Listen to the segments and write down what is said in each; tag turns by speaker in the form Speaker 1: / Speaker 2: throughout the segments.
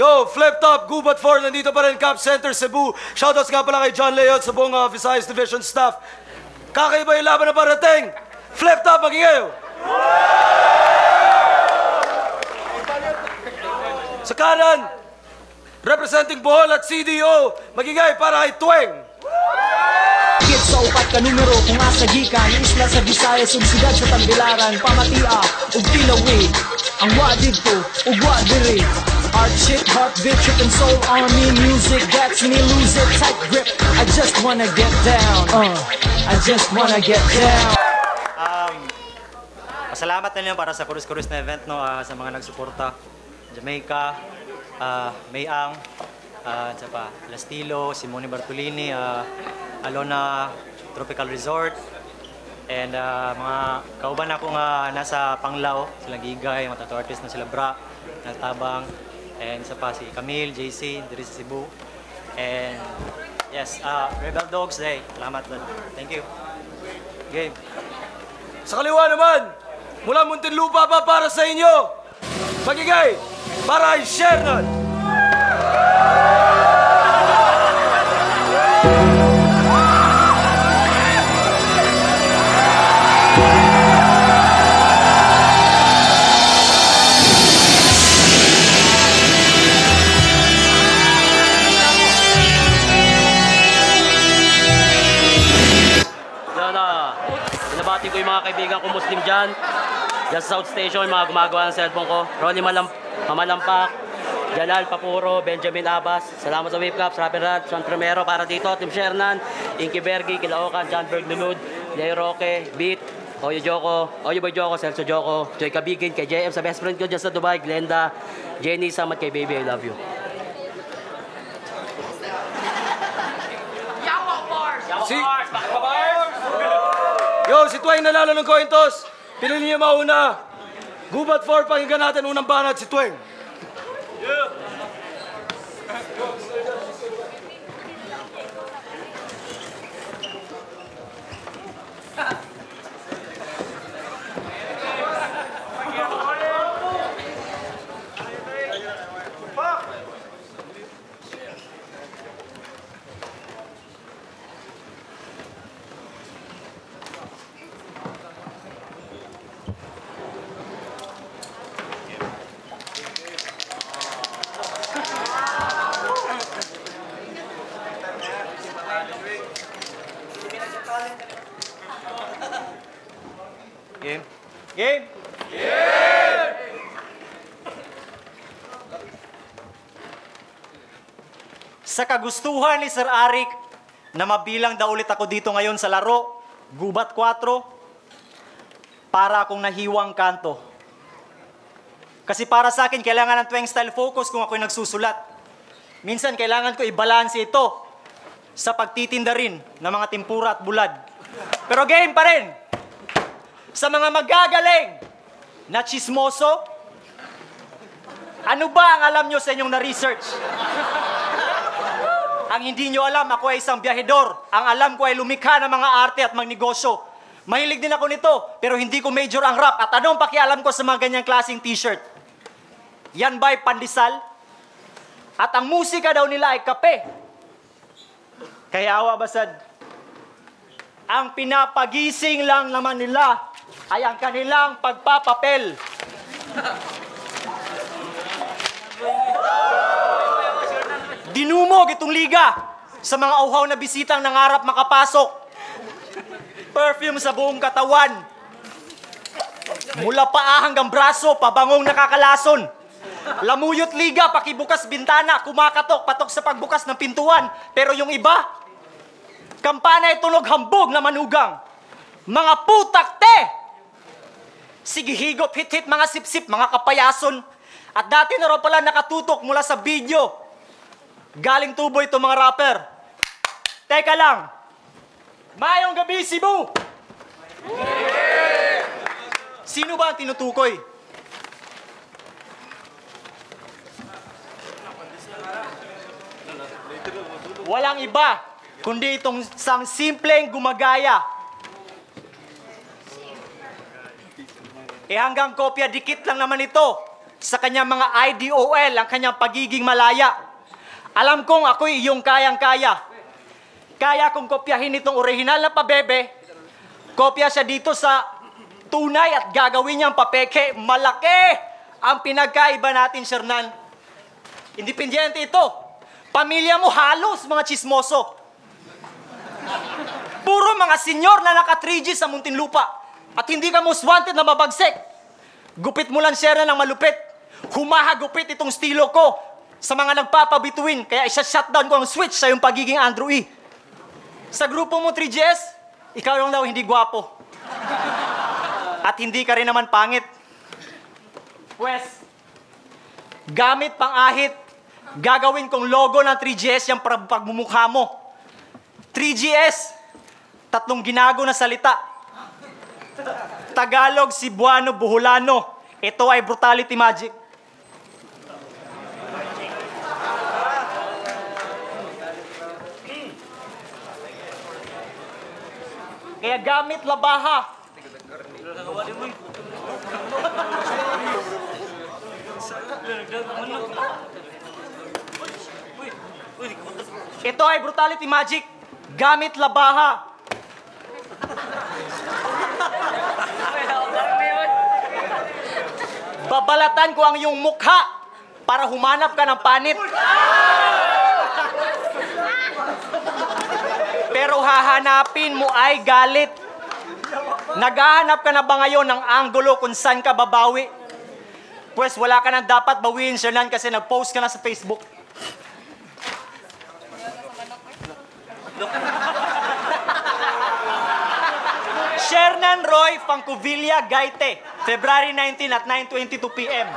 Speaker 1: Yo, Flip Top, Gubat 4, nandito pa rin, Cap Center, Cebu. Shoutouts nga pala kay John Leot sa buong Visayas Division staff. Kakaiba yung laban na parating. Flip Top, magingay! Sa kanan, representing Bohol at CDO, magingay para kay Tweng.
Speaker 2: Higit sa upat ka numero kung asa gikan isla sa Visayas ug siyudad sa Tagbilaran pamatia ug Pinawi ang wa didto ug wa diri art shit heartbeat trip and soul army music that's me lose it tight grip I just wanna get down I just wanna get down.
Speaker 3: Pasalamat na niyo para sa kurus-kurus na event no sa mga nagsuporta Jamaica, Mayang, sa pa Lastilo, Simone Bartolini, Alona Tropical Resort, and mga kauban ako nga nasa Panglao, sila Gigay, mga tattoo artist na sila Bra, Nagtabang, and sa pa si Camille, JC, diri sa Cebu, and yes, Rebel Dogs Day, salamat doon. Thank you. Game.
Speaker 1: Sa kaliwa naman, mula Muntinlupa pa para sa inyo, magigay para kay Shernon.
Speaker 4: Binabati ko yung mga kaibigan ko Muslim dyan sa South Station, yung mga gumagawa ng cellphone ko. Ronnie Mamalampak, Jalal Papuro, Benjamin Abbas. Salamat sa Wave Cups, Rapper Rad, Sean Primero para dito, Tim Shernan, Inky Bergi, Kilaokan, John Berg Lulud, Lay Roque, Beat, Oyo Boy Joko, Celso Joko, Joy Kabigin, kay JM sa best friend ko dyan sa Dubai, Glenda, Jenny, Samat kay Baby, I love you.
Speaker 1: Yo, si Tweng nanalo ng coin toss. Pinili niya mauna. Gubat 4, pakinggan natin unang banat si Tweng.
Speaker 3: Game. Game. Sa kagustuhan ni Sir Arik na mabilang daw ulit ako dito ngayon sa laro, Gubat 4, para akong nahiwang kanto. Kasi para sa akin, kailangan ng Tweng style focus kung ako'y nagsusulat. Minsan, kailangan ko i-balance ito sa pagtitinda rin ng mga timpura at bulad. Pero game pa rin! Sa mga magagaling na chismoso, ano ba ang alam nyo sa inyong na-research? Ang hindi nyo alam, ako ay isang biyahedor. Ang alam ko ay lumikha ng mga arte at magnegosyo. Mahilig din ako nito, pero hindi ko major ang rap. At anong pakialam ko sa mga ganyang klaseng t-shirt? Yan ba'y pandesal? At ang musika daw nila ay kape. Kaya awa basad, ang pinapagising lang naman nila ay ang kanilang pagpapapel. Dinumog itong liga sa mga uhaw na bisitang nangarap makapasok. Perfume sa buong katawan. Mula paa hanggang braso, pabangong nakakalason. Lamuyot liga, pakibukas bintana, kumakatok, patok sa pagbukas ng pintuan. Pero yung iba, kampana ay tunog hambog na manugang. Mga putakte! Sige higop, hit-hit, mga sip-sip, mga kapayason. At dati na raw pala nakatutok mula sa video. Galing tuboy itong mga rapper. Teka lang. Mayong gabi, Cebu! Sino ba ang tinutukoy? Walang iba, kundi itong isang simpleng gumagaya. Hanggang kopya dikit lang naman ito
Speaker 2: sa kanyang mga IDOL ang kanyang pagiging malaya. Alam kong ako'y iyong kayang-kaya. Kaya kong kopyahin itong orihinal na pabebe. Kopya siya dito sa tunay at gagawin niyang papeke. Malaki ang pinagkaiba natin, Shernan. Independyente ito. Pamilya mo halos mga chismoso. Puro mga senyor na naka-3G sa Muntinlupa. At hindi ka most wanted na mabagsik. Gupit mo lang, Shernan, ng malupit. Humahagupit itong estilo ko sa mga nagpapabituin. Kaya isa-shutdown ko ang switch sa iyong pagiging Andrew E. Sa grupo mo 3GS, ikaw lang daw hindi gwapo. At hindi ka rin naman pangit. Pwes, gamit pang-ahit, gagawin kong logo ng 3GS yung pagmumukha mo. 3GS, 3 ginago na salita. Tagalog, Cebuano, Buholano. Ito ay brutality magic. Kaya gamit labaha. Ito ay brutality magic. Gamit labaha. Babalatan ko ang iyong mukha para humanap ka ng panit. Pero hahanapin mo ay galit. Naghahanap ka na ba ngayon ng anggulo kung saan ka babawi? Pues wala ka nang dapat bawiin, Shernan, kasi nag-post ka na sa Facebook. Shernan Roy Pancuvilla, Gaite, February 19 at 9:22 p.m.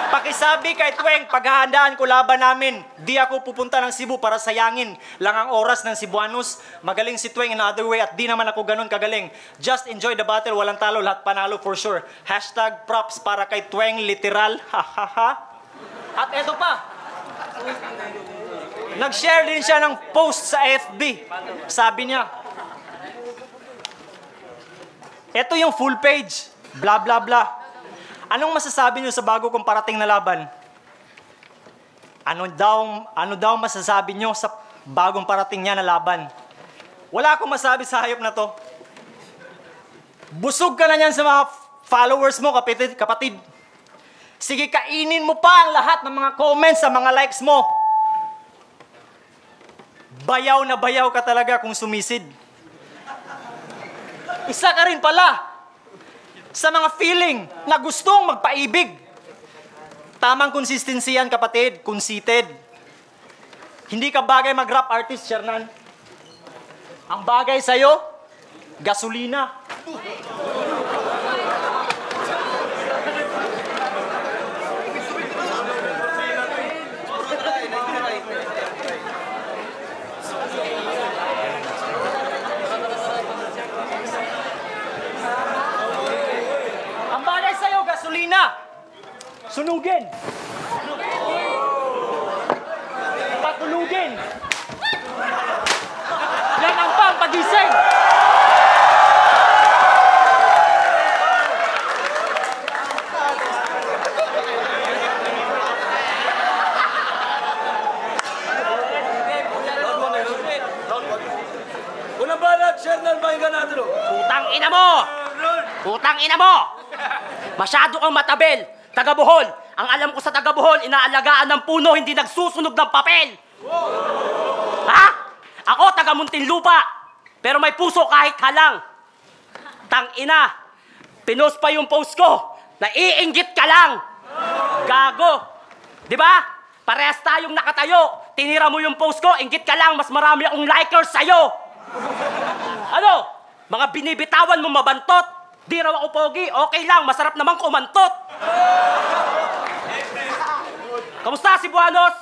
Speaker 2: Pakisabi kay Tweng, paghahandaan ko laban namin. Di ako pupunta ng Cebu para sayangin lang ang oras ng Cebuanos. Magaling si Tweng in other way at di naman ako ganun kagaling. Just enjoy the battle, walang talo, lahat panalo for sure. Hashtag props para kay Tweng, literal. Ha. At eto pa. Nag-share din siya ng post sa FB. Sabi niya, eto yung full page. Blah, blah, blah. Anong masasabi niyo sa bago kong parating na laban? Ano daw masasabi niyo sa bagong parating niya na laban? Wala akong masabi sa hayop na to. Busog ka na niyan sa mga followers mo, kapatid. Sige, kainin mo pa ang lahat ng mga comments sa mga likes mo. Bayaw na bayaw ka talaga kung sumisid. Isa ka rin pala sa mga feeling na gustong magpaibig. Tamang consistency yan, kapatid. Conceited. Hindi ka bagay mag-rap artist, Shernan. Ang bagay sa'yo, gasolina. Sunugin. Patulugin. Yan ang pampagising.
Speaker 1: Unang balag, Shernan, pakinggan natin.
Speaker 4: Putang ina mo! Putang ina mo! Masyado kang matabel. Taga Bohol. Ang alam ko sa taga Bohol, inaalagaan ng puno, hindi nagsusunog ng papel. Ha? Ako, taga Muntinlupa. Pero may puso kahit halang. Tang ina. Pinost pa yung post ko. Naiinggit ka lang. Gago. Di ba? Parehas tayong nakatayo. Tinira mo yung post ko, inggit ka lang. Mas marami akong likers sa'yo. Ano? Mga binibitawan mo mabantot. Di raw ako pogi, okay lang, masarap naman kumantot. Kamusta, Cebuanos?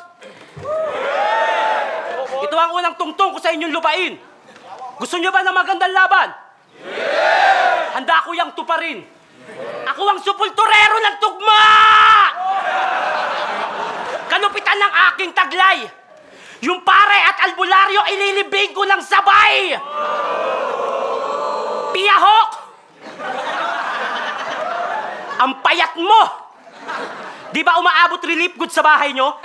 Speaker 4: Ito ang unang tungtong ko sa inyong lupain. Gusto nyo ba ng magandang laban? Handa ko yang tuparin. Ako ang supulturero ng tugma! Kanupitan ng aking taglay. Yung pare at albularyo ililibing ko ng sabay. Piyahok! Ang payat mo! Di ba umaabot relief goods sa bahay nyo?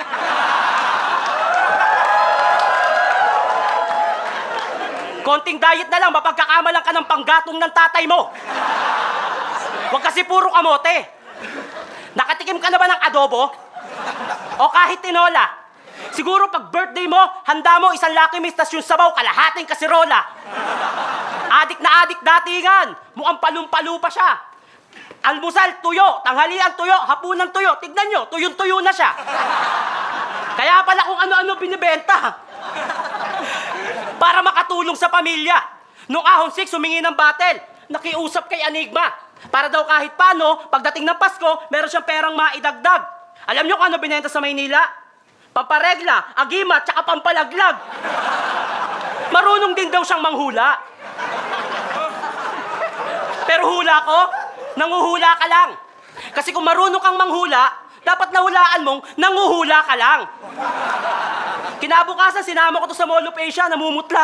Speaker 4: Konting diet na lang, mapagkakamalang ka ng panggatong ng tatay mo. Huwag kasi puro kamote. Nakatikim ka na ba ng adobo? O kahit tinola? Siguro pag birthday mo, handa mo isang Lucky Miss, tas yung sabaw, kalahating kasirola. Adik na adik datingan. Mukhang palum-palu pa siya. Almusal, tuyo. Tanghalian, tuyo. Hapunan, tuyo. Tignan nyo, tuyong-tuyo na siya. Kaya pala kung ano-ano binibenta. Para makatulong sa pamilya. Noong Ahon 6, humingi ng battle. Nakiusap kay Enigma. Para daw kahit paano, pagdating ng Pasko, meron siyang perang maidagdag. Alam nyo kung ano binenta sa Maynila? Pamparegla, agimat, tsaka pampalaglag. Marunong din daw siyang manghula. Pero hula ko, nanguhula ka lang. Kasi kung marunong kang manghula, dapat nahulaan mong nanguhula ka lang. Kinabukasan, sinama ko to sa Mall of Asia, namumutla.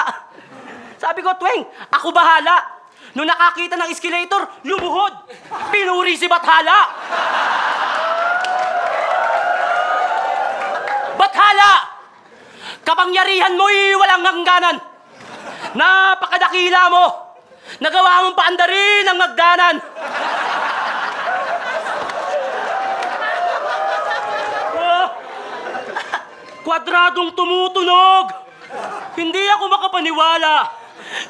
Speaker 4: Sabi ko, Tweng, ako bahala. Nung nakakita ng escalator, lumuhod. Pinuri si Bathala. Bathala! Kapangyarihan mo'y walang hangganan. Napakadakila mo. Nagawa mong paandarin ang magdanan. Kwadradong tumutunog. Hindi ako makapaniwala.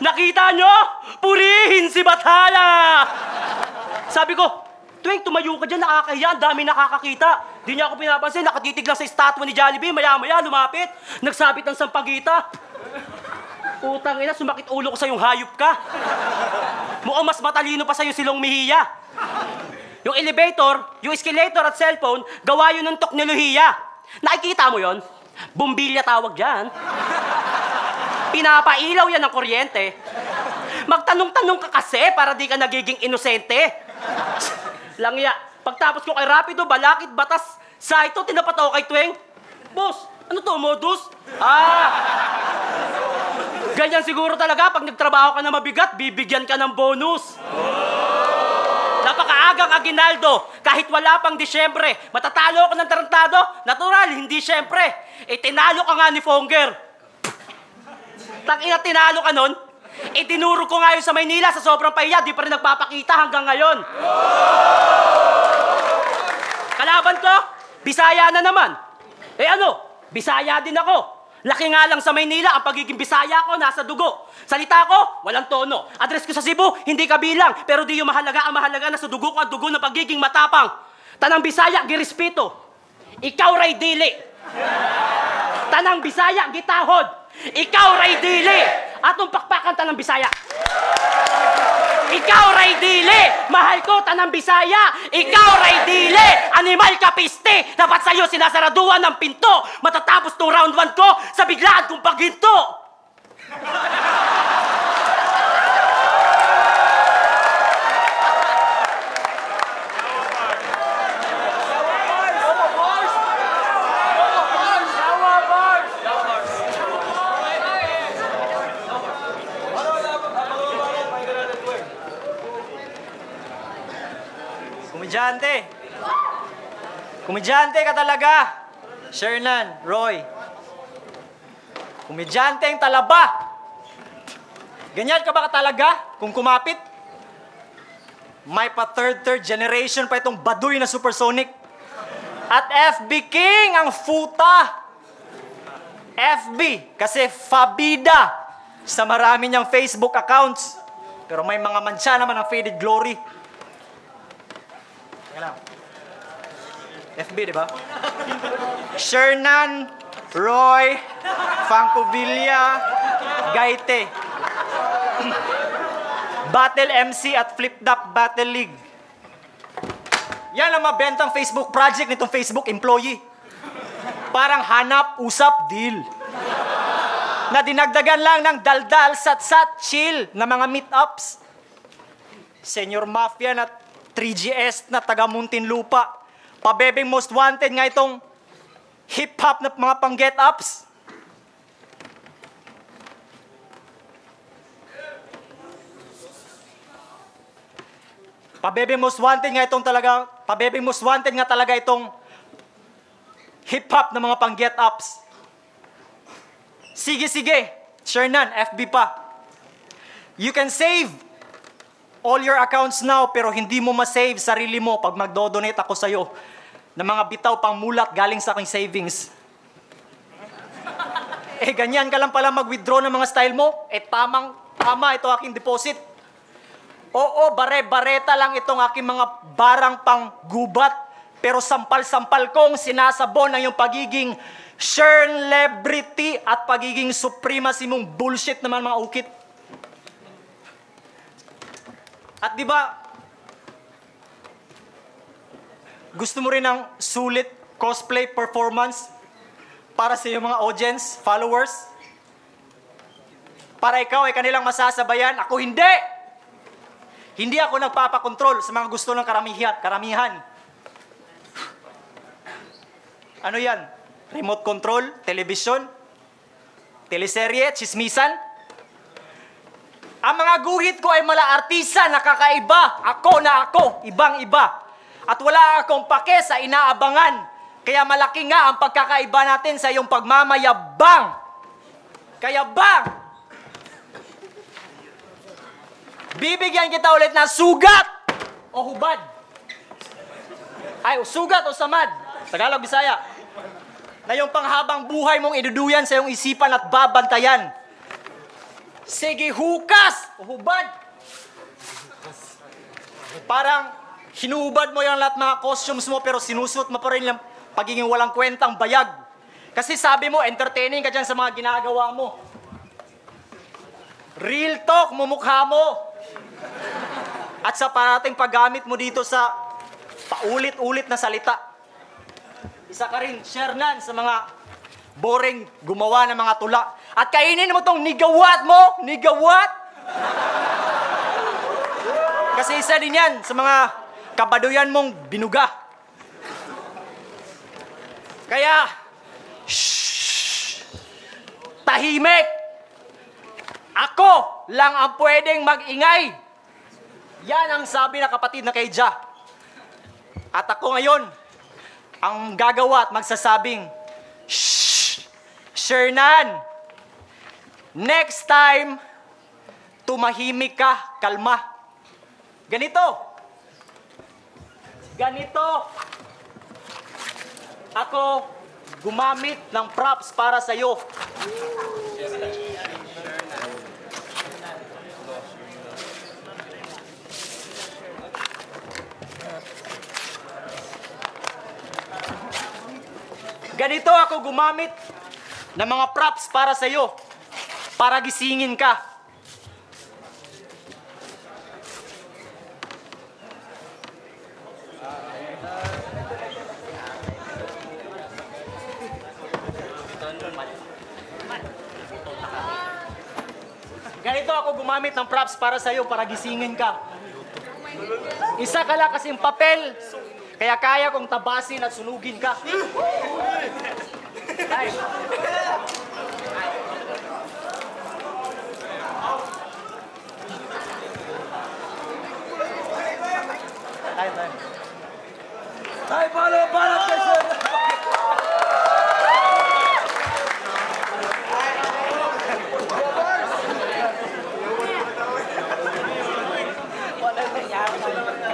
Speaker 4: Nakita nyo? Purihin si Bathala! Sabi ko, Tweng, tumayo ka dyan, nakakahiya, ang dami nakakakita. Di niya ako pinapansin, nakatitig lang sa estatwa ni Jollibee, maya-maya, lumapit, nagsabit ng sampagita. Utang ina, sumakit ulo ko sa yung hayop ka. Mukhang mas matalino pa sa'yo silong Mejia. Yung elevator, yung escalator at cellphone, gawa yun ng teknolohiya. Nakikita mo yon? Bumbilya tawag dyan. Pinapailaw yan ng kuryente. Magtanong-tanong ka kasi para di ka nagiging inosente. Langya, pagtapos ko kay Rapido, balakid, batas, sa ito, tinapat ako kay Tweng. Boss, ano to, modus? Ganyan siguro talaga, pag nagtrabaho ka na mabigat, bibigyan ka ng bonus. Napakaagang aginaldo, kahit wala pang Disyembre, matatalo ako ng tarantado, natural, hindi syempre. Tinalo ka nga ni Fonger. Tangina, tinalo ka nun? Tinuro ko nga yun sa Maynila, sa sobrang pahiya, di pa rin nagpapakita hanggang ngayon. Kalaban ko, Bisaya na naman. Bisaya din ako. Laki nga lang sa Maynila, ang pagiging Bisaya ko nasa dugo. Salita ko, walang tono. Address ko sa Cebu, hindi kabilang. Pero di yung mahalaga, ang mahalaga na sa dugo ko, ang dugo ng pagiging matapang. Tanang Bisaya, girespeto. Ikaw ray dili. Tanang Bisaya, gitahod. Ikaw ray dili. Atong pakpakan tanang Bisaya. Ikaw ray dili. Mahal ko tanang Bisaya. Ikaw ray dili. Animal ka piste. Dapat sa'yo sinasaraduan ng pinto. Matatapos tong round 1 ko sa biglaan kong paghinto.
Speaker 2: Komedyante ka talaga, Shernan, Roy. Komedyante ang talaba. Ganyan ka ba ka talaga kung kumapit? May pa third generation pa itong baduy na supersonic. At FB King ang futa. FB, kasi Fabida sa marami niyang Facebook accounts. Pero may mga mancha naman ng faded glory. Teka lang. FB, di ba? Shernan, Roy, Fancovilla, Gaite. Battle MC at Flip-Dap Battle League. Yan ang mabentang Facebook project nitong Facebook employee. Parang hanap, usap, deal. Na dinagdagan lang ng daldal, sat-sat, chill na mga meetups. Senior Mafia na 3GS na taga Muntinlupa. Pabebeng most wanted nga itong hip-hop na mga pang-get-ups. Pabebeng most wanted nga itong talaga, pabebeng most wanted nga talaga itong hip-hop na mga pang-get-ups. Sige, Shernan, FB pa. You can save all your accounts now, pero hindi mo ma-save sarili mo pag magdo-donate ako sa'yo ng mga bitaw pang mulat galing sa aking savings. Ganyan ka lang pala mag-withdraw ng mga style mo? Tama ito aking deposit. Oo, bare-bareta lang itong aking mga barang pang gubat, pero sampal-sampal kong sinasabon ang iyong pagiging celebrity at pagiging supremacy mong bullshit naman mga ukit. At di ba, gusto mo rin ng sulit cosplay performance para sa iyong mga audience, followers? Para ikaw ay kanilang masasabayan? Ako hindi! Hindi ako nagpapakontrol sa mga gusto ng karamihan. Ano yan? Remote control? Television? Teleserye? Chismisan? Ang mga guhit ko ay mala artista na kakaiba. Ako, ibang-iba. At wala akong pake sa inaabangan. Kaya malaki nga ang pagkakaiba natin sa iyong pagmamayabang. Kaya bang! Bibigyan kita ulit na sugat o hubad. Ay, sugat o samad. Tagalog, Bisaya. Na yung panghabang buhay mong iduduyan sa iyong isipan at babantayan. Sige, hukas o hubad. Parang hinuhubad mo yung lahat mga costumes mo pero sinusuot mo pa rin yung pagiging walang kwentang bayag. Kasi sabi mo, entertaining ka dyan sa mga ginagawa mo. Real talk, mumukha mo. At sa parating paggamit mo dito sa paulit-ulit na salita. Isa ka rin, Shernan, sa mga boring gumawa ng mga tula. At kainin mo tong nigawat mo, nigawat. Kasi isa din yan sa mga kabaduyan mong binuga. Kaya, shhh, tahimik. Ako lang ang pwedeng mag-ingay. Yan ang sabi na kapatid na kay Ja. At ako ngayon, ang gagawa at magsasabing, shhh, Shernan, next time, tumahimik ka, kalma. Ganito. Ako gumamit ng props para sa'yo. Ganito ako gumamit ng mga props para sa'yo. Para gisingin ka. Ganito ako gumamit ng props para sa'yo, para gisingin ka. Isa ka lang kasing papel, kaya kaya kong tabasin at sunugin ka. Ay.
Speaker 1: Tay, paano kay Sir?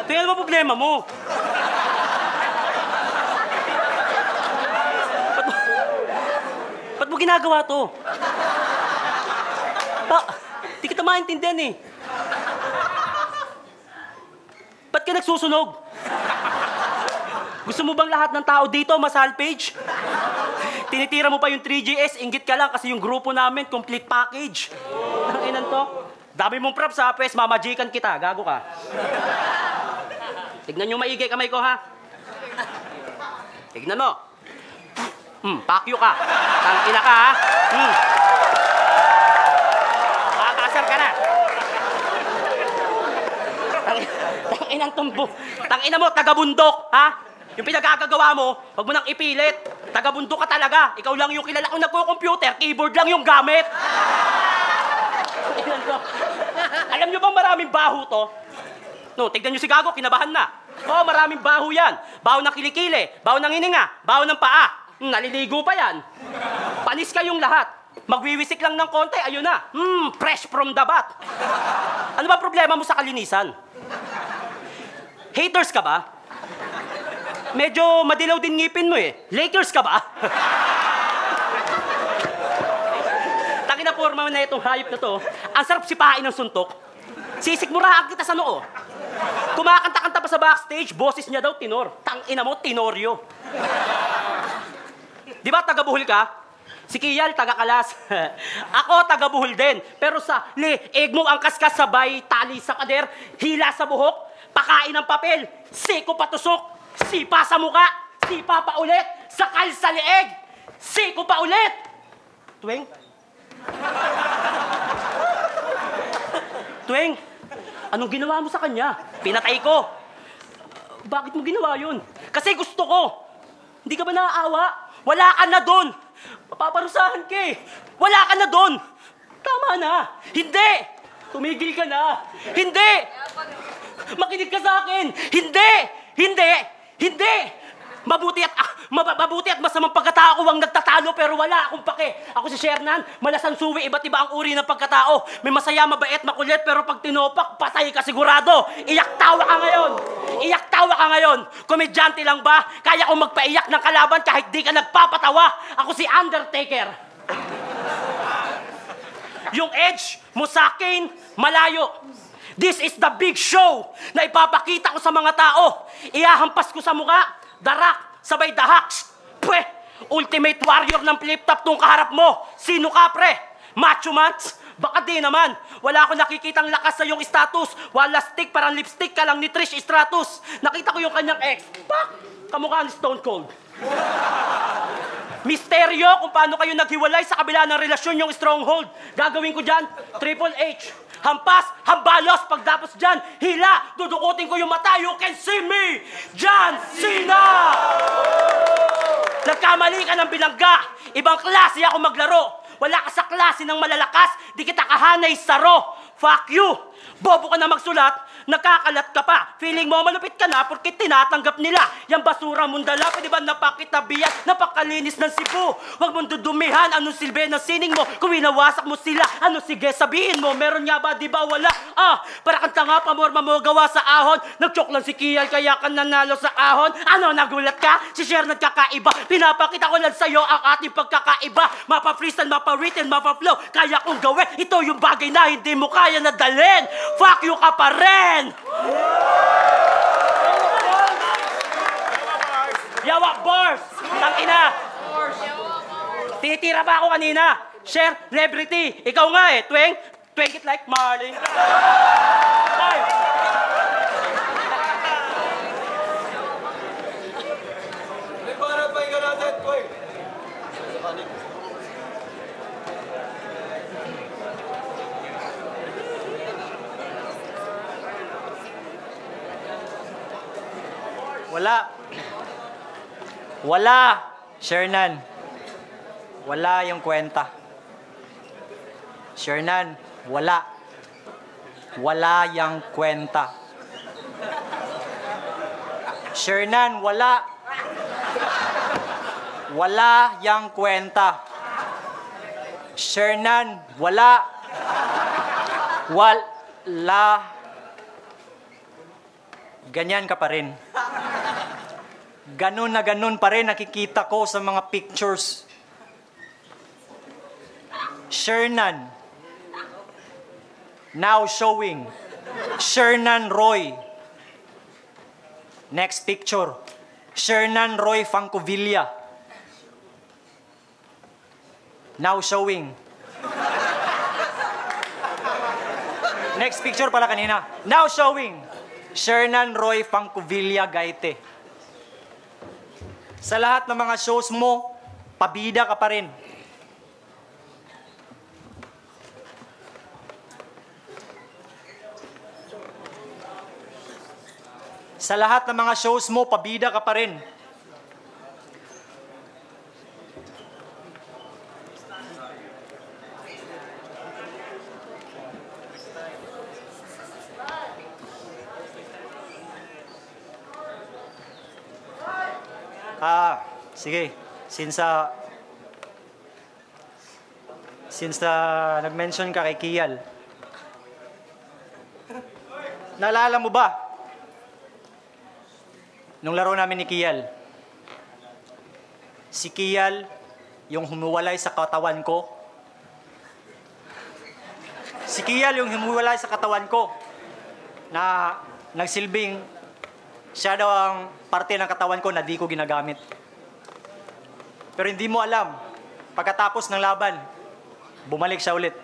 Speaker 4: Tingnan mo problema mo. Ba't mo ginagawa to? Di kita maintindihan eh. Ba't ka nagsusunog? Gusto mo bang lahat ng tao dito masal page? Tinitira mo pa yung 3GS, inggit ka lang kasi yung grupo namin, complete package. Ang inan to. Dami mong props ha, pwes, mamajikan kita, gago ka. Tignan nyo maigi kamay ko ha. Tignan mo. Pakyo ka. Tangina ka ha. Makakasar ka na. Tanginang tumbo. Tangina mo, taga-bundok, ha? Yung pinagkakagawa mo, wag mo nang ipilit. Taga-bundok ka talaga. Ikaw lang yung kilala kong nagko-computer, keyboard lang yung gamit. Alam nyo bang maraming baho to? No, tignan nyo si Gago, kinabahan na. Oo, maraming baho yan. Baho ng kilikili, baho ng hininga, baho ng paa. Naliligo pa yan. Panis kayong lahat. Magwiwisik lang ng konti, ayun na. Fresh from the bath. Ano ba problema mo sa kalinisan? Haters ka ba? Medyo madilaw din ngipin mo eh. Lakers ka ba? Tangina forma na itong hayop na to. Ang sarap sipain ng suntok. Sisikmurahan kita sa noo. Kumakanta-kanta pa sa backstage, boses niya daw tenor. Tangina mo, tenoryo. Di ba taga-Buhol ka? Si Kiyal, taga-Kalas. Ako, taga-Buhol din. Pero sa liig mo ang kaskas sabay, tali sa kader, hila sa buhok, pakain ng papel, siko patusok, sipa sa muka, sipa pa ulit, sakal sa liig, siko pa ulit. Tuwing? Tuwing, anong ginawa mo sa kanya? Pinatay ko. Bakit mo ginawa yun? Kasi gusto ko. Hindi ka ba naaawa? Wala ka na doon. Paparusahan ka eh. Wala ka na doon. Tama na. Hindi. Tumigil ka na. Hindi. Makinig ka sa akin. Hindi. Hindi. Hindi. Mabuti at masamang pagkatao ang nagtatalo pero wala akong pake. Ako si Shernan, malasan suwi, iba't iba ang uri ng pagkatao. May masaya, mabait, makulit, pero pag tinopak, patay ka sigurado. Iyak tawa ka ngayon. Iyak tawa ka ngayon. Komedyante lang ba? Kaya kong magpaiyak ng kalaban kahit di ka nagpapatawa. Ako si Undertaker. Yung edge mo sa akin, malayo. This is the big show na ipapakita ko sa mga tao. Ihahampas ko sa mukha. Darak, sabay dahaks. Pweh, ultimate warrior ng flip-top tong kaharap mo. Sino ka, pre? Macho Mans? Baka di naman. Wala akong nakikitang lakas sa iyong status. Wala stick, parang lipstick ka lang ni Trish Stratus. Nakita ko yung kanyang ex. Pak! Kamukha ni Stone Cold. Misteryo kung paano kayo naghiwalay sa kabila ng relasyon yung stronghold. Gagawin ko dyan, Triple H. Hampas, hambalos, pagdapos dyan, hila, dudukutin ko yung mata, you can see me, John Cena! Nagkamali ka ng bilangga, ibang klase ako maglaro. Wala ka sa klase ng malalakas, di kita kahanay saro. Fuck you! Bobo ka na magsulat, nakakalat ka pa. Feeling mo malupit ka na porque tinatanggap nila. Yang basura mong dala, pwede ba napakitabihan, napakalinis ng Cebu. Huwag mong dudumihan, anong silbi ng sining mo. Kung winawasak mo sila, ano sige sabihin mo. Meron nga ba, di ba wala? Para kang tanga, pamorma mo gawa sa ahon. Nag-choke lang si Kial, kaya ka nanalo sa ahon. Ano, nagulat ka? Si Cher nagkakaiba. Pinapakita ko lang sa'yo ang ating pagkakaiba. Mapa-freestyle, mapa-written, mapa-flow. Kaya kong gawin, ito yung bagay na hindi mo kaya nadalhin. Fuck you ka pa rin! Yawa bars! Tangina! Titira pa ako kanina. Share, celebrity. Ikaw nga eh. Twink it like Marley.
Speaker 1: Para pahinga natin, Twing.
Speaker 3: Wala, Shernan. Wala yung kwenta. Shernan, wala. Wala yung kwenta. Shernan, wala. Wala yung kwenta. Shernan, wala. Wala. Ganyan ka pa rin. Ganun na ganun pa rin nakikita ko sa mga pictures. Shernan. Now showing. Shernan Roy. Next picture. Shernan Roy Fancovilla. Now showing. Next picture pala kanina. Now showing. Shernan Roy Fancovilla Gaite. Sa lahat ng mga shows mo, pabida ka pa rin. Sa lahat ng mga shows mo, pabida ka pa rin. Sige. since nag-mention ka kay Kial, naalala mo ba nung laro namin ni Kial? Si Kial, yung humuwalay sa katawan ko. Si Kial, yung humuwalay sa katawan ko na nagsilbing siya daw ang parte ng katawan ko na di ko ginagamit. Pero hindi mo alam, pagkatapos ng laban, bumalik siya ulit.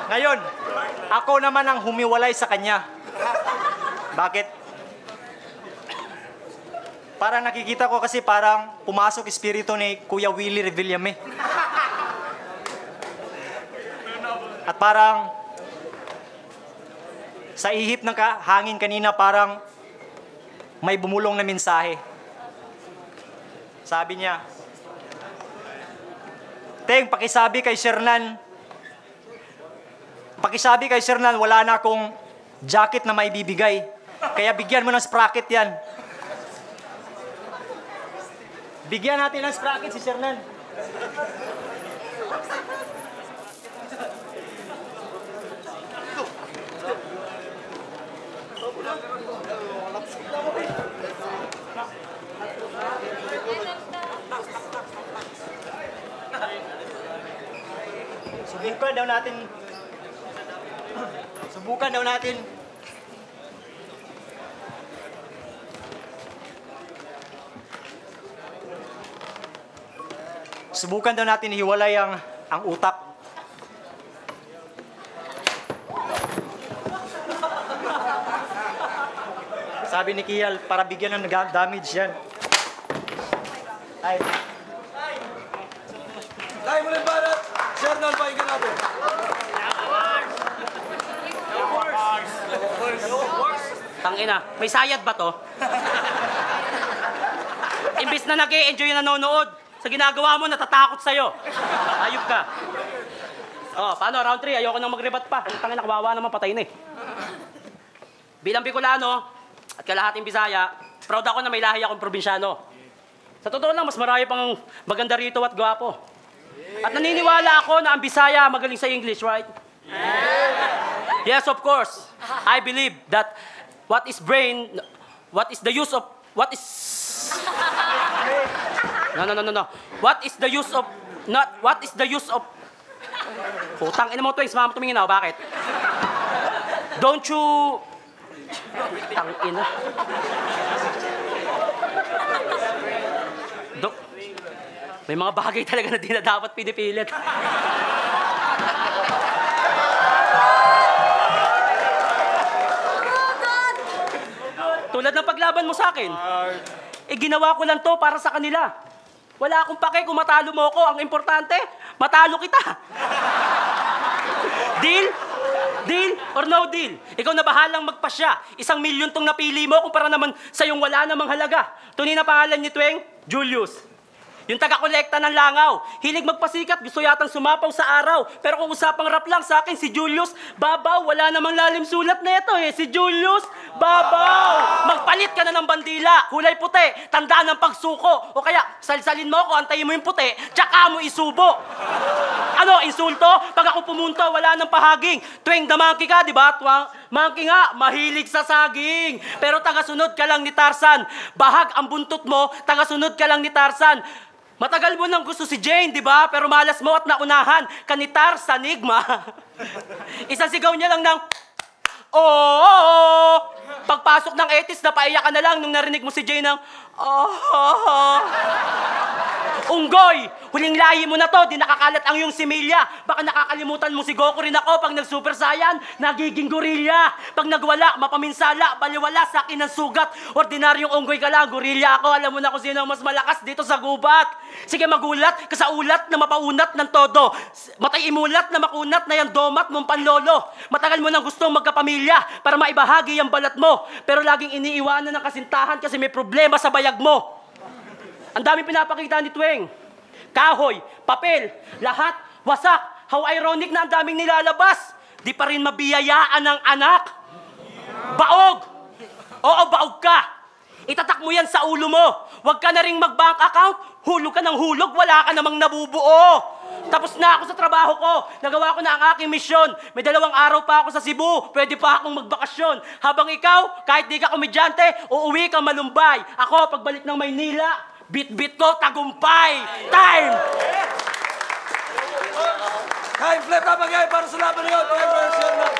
Speaker 3: Ngayon, ako naman ang humiwalay sa kanya. Bakit? Parang nakikita ko kasi parang pumasok espiritu ni Kuya Willie Revillame. At parang sa ihip ng hangin kanina parang may bumulong na mensahe. Sabi niya, Teng, pakisabi kay Shernan, wala na akong jacket na maibibigay. Kaya bigyan mo ng sprocket yan. Bigyan natin ng sprocket si Shernan. Subukan daw natin. Subukan daw natin hiwalay ang utak. Sabi ni Kial, para bigyan ng damage yan. Ay.
Speaker 1: Tayo mo lang barat. Shernan, pakinggan natin.
Speaker 4: Tangina, may sayad ba to? Imbis na nag-e-enjoy yung nanonood, sa ginagawa mo, natatakot sa'yo. Ayop ka. Oh, paano? Round 3, ayoko nang mag-rebat pa. Tangina, kawawa naman, patay na eh. Bilang Bicolano, at kalahating Bisaya, proud ako na may lahi akong probinsyano. Sa totoo lang, mas marami pang maganda rito at gwapo. At naniniwala ako na ang Bisaya magaling sa English, right? Yes, of course. I believe that what is the use of... No. What is the use of... Putang ina mo, Twings, mama tumingin ako, bakit? Don't you... Tangina. May mga bagay talaga na di na dapat pinipilit. Tulad ng paglaban mo sa akin. Ginawa ko lang to para sa kanila. Wala akong pake kung matalo mo ako. Ang importante, matalo kita. Deal? Deal or no deal? Ikaw na bahalang magpasya. 1 milyon tong napili mo kumpara naman sa yung wala namang halaga. Tunay na pangalan ni Tweng, Julius. Yung taga-kolekta ng langaw. Hilig magpasikat, gusto yatang sumapaw sa araw. Pero kung usapang rap lang sa akin, si Julius, babaw, wala namang lalim sulat na ito eh. Si Julius, babaw! Magpalit ka na ng bandila, kulay puti, tandaan ng pagsuko. O kaya, salsalin mo ako, antayin mo yung puti, tsaka mo isubo. Ano, insulto? Pag ako pumunto, wala nang pahaging. Tweng the monkey ka, di ba? Monkey nga, mahilig sa saging. Pero tagasunod ka lang ni Tarzan. Bahag ang buntot mo, tagasunod ka lang ni Tarzan. Matagal mo nang gusto si Jane, di ba? Pero malas mo at naunahan. Kanitar sa Nigma. Isang sigaw niya lang ng... Oh! Pagpasok ng 80s, napaiyak ka na lang nung narinig mo si Jane ng... Oh! Unggoy! Huling lahi mo na to, di nakakalat ang iyong similya. Baka nakakalimutan mo si Goku rin ako pag nag-Super Saiyan, nagiging gorilla. Pag nagwala, mapaminsala, baliwala sa akin ng sugat. Ordinaryong unggoy ka lang, gorilla ako. Alam mo na kung sino ang mas malakas dito sa gubat. Sige, magulat, kasaulat na mapaunat ng todo. Matay imulat na makunat na yung domat mong panlolo. Matagal mo nang gustong magkapamilya para maibahagi yung balat mo. Pero laging iniiwanan ng kasintahan kasi may problema sa bayag mo. Ang dami pinapakita ni Tweng. Kahoy, papel, lahat, wasak. How ironic na ang daming nilalabas. Di pa rin mabiyayaan ng anak. Baog! Oo, baog ka. Itatak mo yan sa ulo mo. Huwag ka na ring mag-bank account. Hulog ka ng hulog, wala ka namang nabubuo. Tapos na ako sa trabaho ko. Nagawa ko na ang aking misyon. May 2 araw pa ako sa Cebu. Pwede pa akong magbakasyon. Habang ikaw, kahit di ka komedyante, uuwi ka Malumbay. Ako, pagbalik ng Maynila, bit-bit ko, tagumpay. Time!
Speaker 1: Time, flip top again para sa laban na yun. Tuwing versus Shernan.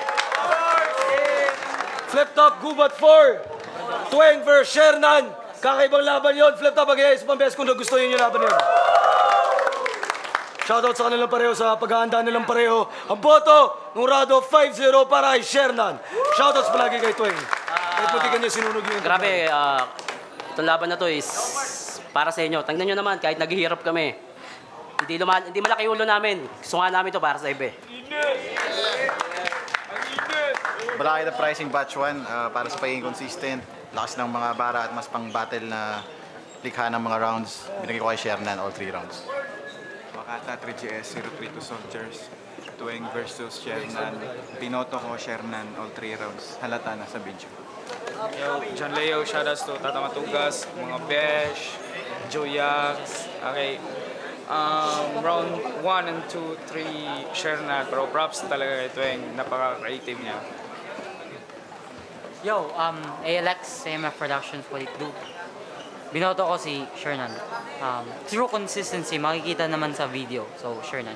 Speaker 1: Flip top, Gubat 4. Tuwing versus Shernan. Kakaibang laban yun. Flip top again. Sa pambes kung nagustuhin yung laban na yun. Shoutout sa kanilang pareho sa paghahanda nilang pareho. Ang boto, Nurado 5-0 para kay Shernan. Shoutouts palagi kay Tuwing. Kahit puti ka niya sinunog yung...
Speaker 4: Grabe, itong laban na to is para sa inyo. Tingnan nyo naman, kahit naghihirap kami. Hindi malaki ulo namin. Gusto nga namin to para sa iba.
Speaker 5: Malaki na pricing batch 1 para sa pagiging consistent. Lakas ng mga bara at mas pang-battle na likha ng mga rounds. Binigay ko kay Shernan all 3 rounds.
Speaker 6: Makata 3GS 032 Soldiers. Tuwing versus Shernan. Binoto ko Shernan all 3 rounds. Halata na sa video.
Speaker 7: Yo, John Leo, shoutouts to Tata Matugas, mga Besh, Joe Yags. Okay. Round 1 and 2, 3, Shernan. Pero props talaga kay Tuwing. Napaka-creative niya.
Speaker 8: Yo, ALX, AMF Productions, what it do? Binoto ko si Shernan. Through consistency, makikita naman sa video. So, Shernan.